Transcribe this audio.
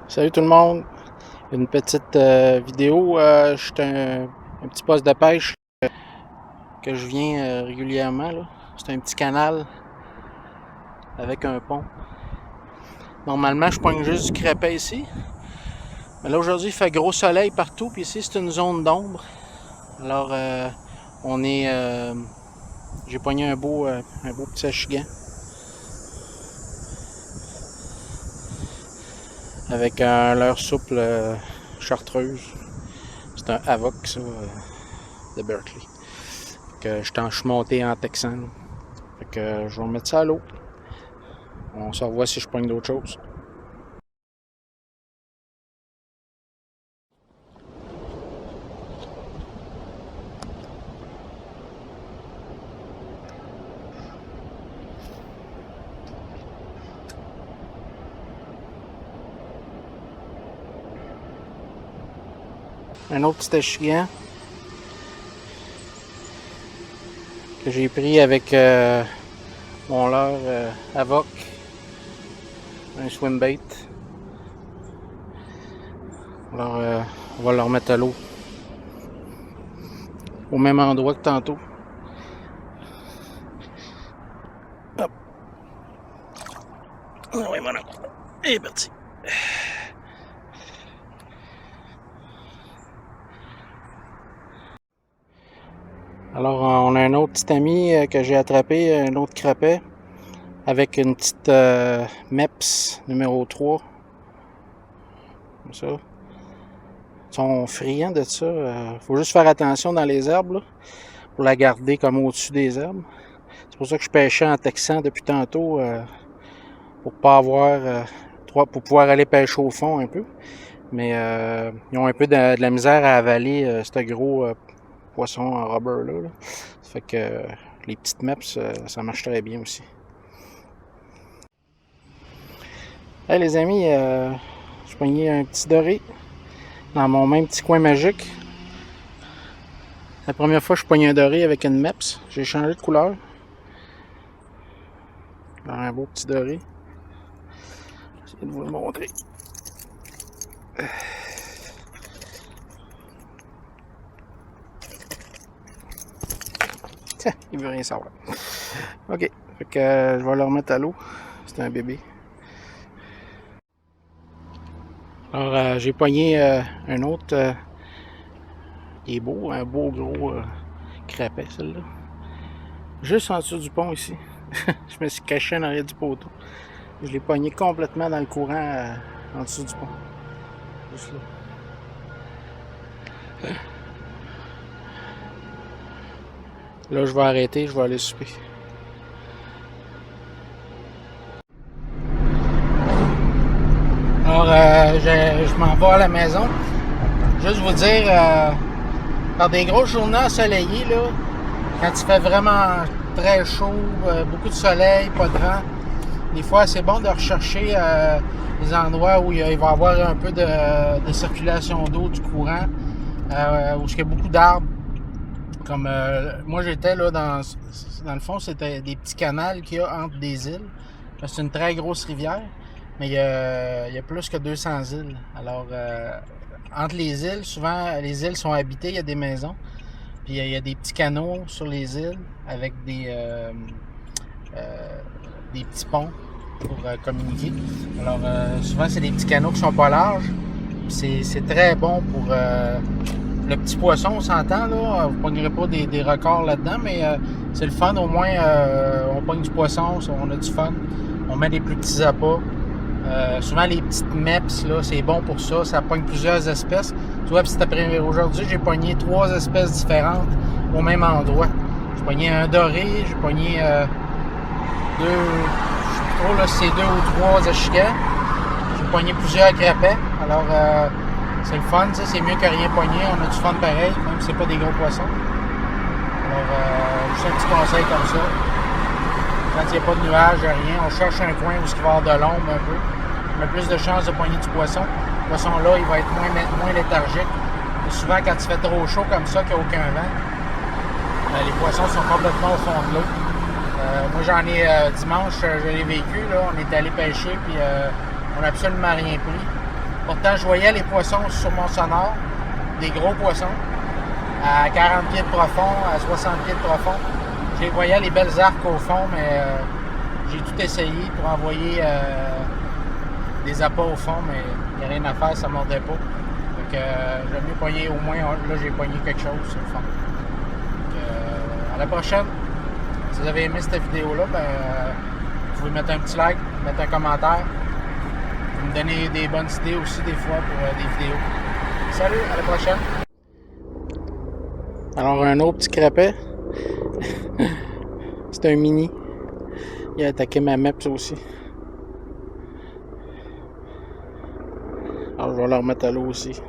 Salut tout le monde, une petite vidéo, je suis un petit poste de pêche que je viens régulièrement là. C'est un petit canal avec un pont. Normalement je pogne juste du crapet ici, mais là aujourd'hui il fait gros soleil partout, puis ici c'est une zone d'ombre. Alors on est, j'ai pogné un beau petit achigan avec un leurre souple chartreuse. C'est un Avoc ça, de Berkeley. Que je suis monté en texan. Là. Fait que je vais remettre ça à l'eau. On se revoit si je pogne d'autres choses. Un autre petit achigan que j'ai pris avec mon leurre Avoc, un swim bait. Alors on va le remettre à l'eau au même endroit que tantôt. Hop. Ah oui, voilà. Et est parti. Alors on a un autre petit ami que j'ai attrapé, un autre crapet, avec une petite MEPS numéro 3. Comme ça. Ils sont friands de ça. Faut juste faire attention dans les herbes là, pour la garder comme au-dessus des herbes. C'est pour ça que je pêchais en texan depuis tantôt, pour pas avoir pour pouvoir aller pêcher au fond un peu. Mais ils ont un peu de la misère à avaler ce gros poisson en rubber là. Ça fait que les petites MEPS, ça marche très bien aussi. Hey les amis, je pognais un petit doré dans mon même petit coin magique. La première fois que je pognais un doré avec une MEPS, j'ai changé de couleur. Alors, un beau petit doré. J'essaie de vous le montrer. Tiens, il veut rien savoir. Ok, fait que je vais le remettre à l'eau. C'est un bébé. Alors j'ai pogné un autre. Il est beau, un beau gros crapet celui-là. Juste en dessous du pont ici. Je me suis caché en arrière du poteau. Je l'ai pogné complètement dans le courant en dessous du pont. Juste là. Là, je vais arrêter, je vais aller souper. Alors, je m'en vais à la maison. Juste vous dire, par des grosses journées ensoleillées, là, quand il fait vraiment très chaud, beaucoup de soleil, pas de vent, des fois, c'est bon de rechercher des endroits où il va y avoir un peu de circulation d'eau, du courant, où il y a beaucoup d'arbres. Comme moi, j'étais là dans le fond, c'était des petits canals qu'il y a entre des îles. C'est une très grosse rivière, mais il y a plus que 200 îles. Alors, entre les îles, souvent, les îles sont habitées, il y a des maisons. Puis il y a des petits canaux sur les îles avec des petits ponts pour communiquer. Alors, souvent, c'est des petits canaux qui sont pas larges. C'est très bon pour le petit poisson, on s'entend, là. Vous ne pognerez pas des records là-dedans, mais c'est le fun. Au moins, on pogne du poisson, on a du fun. On met des plus petits appâts. Souvent, les petites MEPS, là, c'est bon pour ça. Ça pogne plusieurs espèces. Tu vois, aujourd'hui, j'ai pogné 3 espèces différentes au même endroit. J'ai pogné un doré, j'ai pogné 2, je sais plus trop, là, c'est 2 ou 3 achigans. J'ai pogné plusieurs crapets. Alors, c'est le fun, c'est mieux que rien pogner. On a du fun pareil, même si c'est pas des gros poissons. Alors, juste un petit conseil comme ça. Quand il n'y a pas de nuages, rien, on cherche un coin où il va y avoir de l'ombre un peu. On a plus de chances de pogner du poisson. Le poisson-là, il va être moins léthargique. Et souvent, quand il fait trop chaud comme ça, qu'il n'y a aucun vent, les poissons sont complètement au fond de l'eau. Moi, j'en ai dimanche, je l'ai vécu. Là, on est allé pêcher, puis on n'a absolument rien pris. Pourtant, je voyais les poissons sur mon sonore, des gros poissons, à 40 pieds de profond, à 60 pieds de profond. Je les voyais, les belles arcs au fond, mais j'ai tout essayé pour envoyer des appâts au fond, mais il n'y a rien à faire, ça ne mordait pas. Donc, j'aime mieux pogner au moins, là j'ai pogné quelque chose sur le fond. Donc, à la prochaine. Si vous avez aimé cette vidéo-là, ben, vous pouvez mettre un petit like, mettre un commentaire. Vous me donnez des bonnes idées aussi des fois pour des vidéos. Salut, à la prochaine. Alors un autre petit crapet. C'est un mini. Il a attaqué ma map aussi. Alors je vais le remettre à l'eau aussi.